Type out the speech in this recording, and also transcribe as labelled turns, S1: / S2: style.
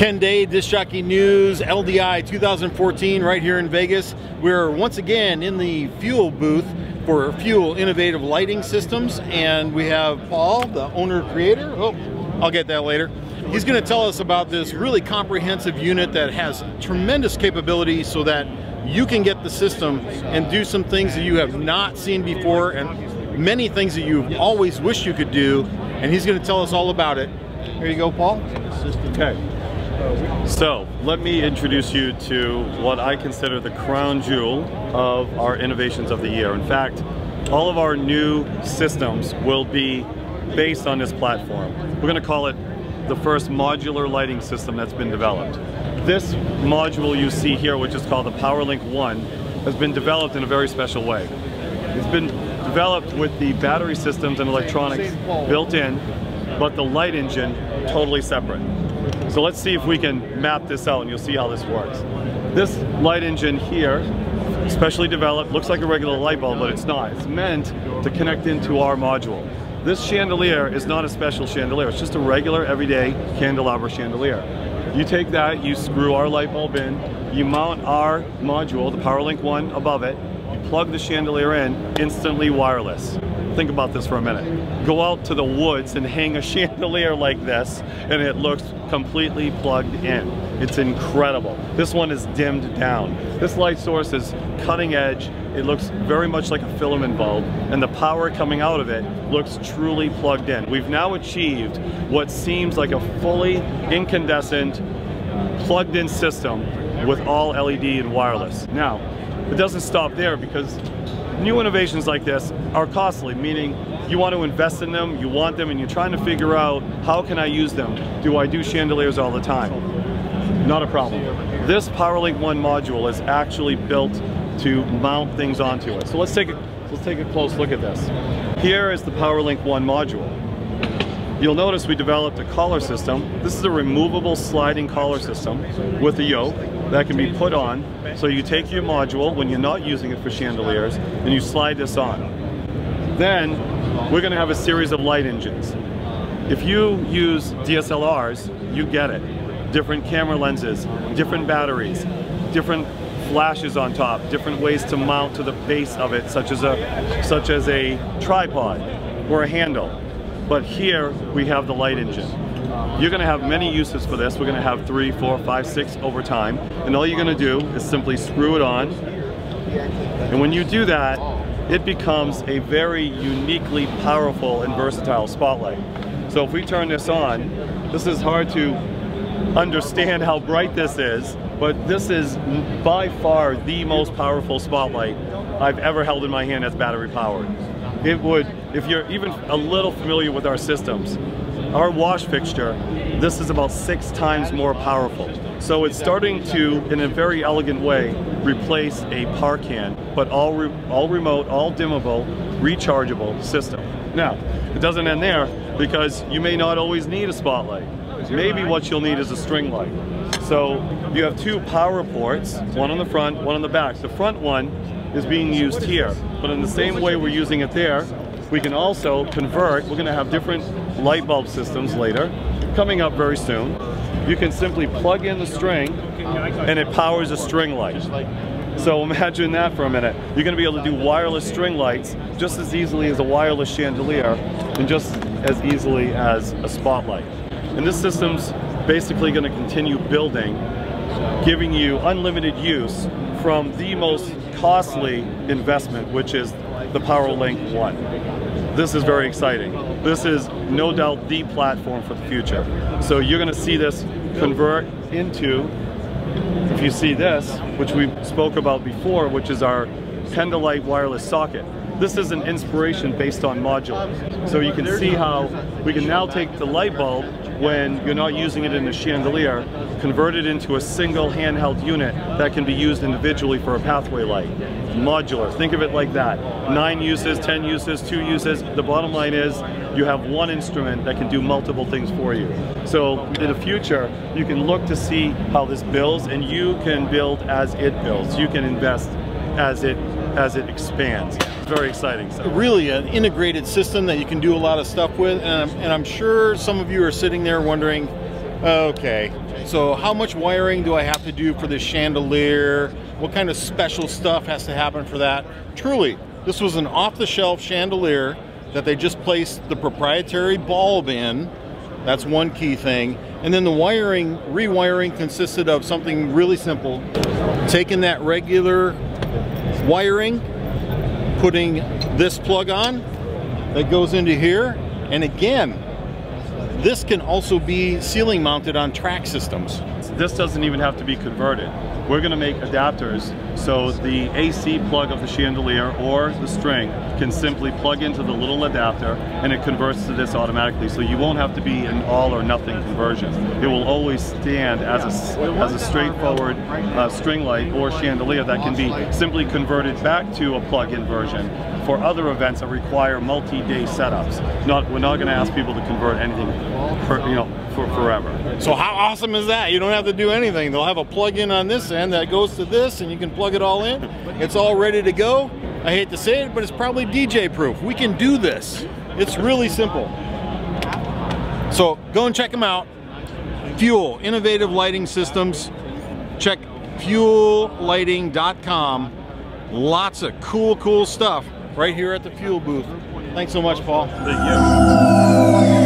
S1: Ken Day, Disc Jockey News, LDI 2014, right here in Vegas. We're once again in the fuel booth for Fuel Innovative Lighting Systems, and we have Paul, the owner-creator. Oh, I'll get that later. He's going to tell us about this really comprehensive unit that has tremendous capability so that you can get the system and do some things that you have not seen before, and many things that you've always wished you could do, and he's going to tell us all about it. Here you go, Paul.
S2: Okay. So, let me introduce you to what I consider the crown jewel of our innovations of the year. In fact, all of our new systems will be based on this platform. We're going to call it the first modular lighting system that's been developed. This module you see here, which is called the PowerLink 1, has been developed in a very special way. It's been developed with the battery systems and electronics built in, but the light engine totally separate. So let's see if we can map this out and you'll see how this works. This light engine here, specially developed, looks like a regular light bulb, but it's not. It's meant to connect into our module. This chandelier is not a special chandelier, it's just a regular everyday candelabra chandelier. You take that, you screw our light bulb in, you mount our module, the PowerLink 1, above it, you plug the chandelier in, instantly wireless. Think about this for a minute. Go out to the woods and hang a chandelier like this and it looks completely plugged in. It's incredible. This one is dimmed down. This light source is cutting edge. It looks very much like a filament bulb, and the power coming out of it looks truly plugged in. We've now achieved what seems like a fully incandescent, plugged in system with all LED and wireless. Now, it doesn't stop there, because new innovations like this are costly, meaning you want to invest in them, you want them, and you're trying to figure out, how can I use them? Do I do chandeliers all the time? Not a problem. This PowerLink 1 module is actually built to mount things onto it. So let's take a close look at this. Here is the PowerLink 1 module. You'll notice we developed a collar system. This is a removable sliding collar system with a yoke that can be put on. So you take your module when you're not using it for chandeliers and you slide this on. Then we're going to have a series of light engines. If you use DSLRs, you get it. Different camera lenses, different batteries, different flashes on top, different ways to mount to the base of it, such as a tripod or a handle. But here we have the light engine. You're going to have many uses for this. We're going to have 3, 4, 5, 6 over time, and all you're going to do is simply screw it on, and when you do that, it becomes a very uniquely powerful and versatile spotlight. So if we turn this on, this is hard to understand how bright this is, but this is by far the most powerful spotlight I've ever held in my hand that's battery powered. It would, if you're even a little familiar with our systems, our wash fixture, this is about 6 times more powerful. So it's starting to, in a very elegant way, replace a par can, but all remote, all dimmable, rechargeable system. Now, it doesn't end there, because you may not always need a spotlight. Maybe what you'll need is a string light. So you have 2 power ports, one on the front, one on the back. The front one is being used here, but in the same way we're using it there, we can also convert. We're going to have different light bulb systems later, coming up very soon. You can simply plug in the string and it powers a string light. So imagine that for a minute. You're going to be able to do wireless string lights just as easily as a wireless chandelier, and just as easily as a spotlight. And this system's basically going to continue building, giving you unlimited use from the most costly investment, which is the PowerLink 1. This is very exciting. This is no doubt the platform for the future. So you're going to see this convert into, if you see this, which we spoke about before, which is our Pendolite wireless socket. This is an inspiration based on modular. So you can see how we can now take the light bulb, when you're not using it in a chandelier, convert it into a single handheld unit that can be used individually for a pathway light. Modular, think of it like that. 9 uses, 10 uses, 2 uses. The bottom line is you have one instrument that can do multiple things for you. So in the future, you can look to see how this builds, and you can build as it builds. You can invest as it expands. It's very exciting. So.
S1: Really an integrated system that you can do a lot of stuff with, and I'm sure some of you are sitting there wondering, Okay, so how much wiring do I have to do for this chandelier? What kind of special stuff has to happen for that? Truly, this was an off-the-shelf chandelier that they just placed the proprietary bulb in. That's one key thing. And then the wiring, rewiring consisted of something really simple. Taking that regular wiring, putting this plug on that goes into here, and again, this can also be ceiling mounted on track systems.
S2: This doesn't even have to be converted. We're going to make adapters so the AC plug of the chandelier or the string can simply plug into the little adapter and it converts to this automatically. So you won't have to be an all or nothing conversion. It will always stand as a straightforward string light or chandelier that can be simply converted back to a plug-in version for other events that require multi-day setups. We're not going to ask people to convert anything for forever.
S1: So how awesome is that? You don't have to do anything. They'll have a plug-in on this end that goes to this, and you can plug it all in. It's all ready to go. I hate to say it, but it's probably DJ proof. We can do this. It's really simple. So go and check them out. Fuel, innovative lighting systems. Check fuellighting.com. Lots of cool stuff right here at the Fuel booth. Thanks so much, Paul.
S2: Thank you.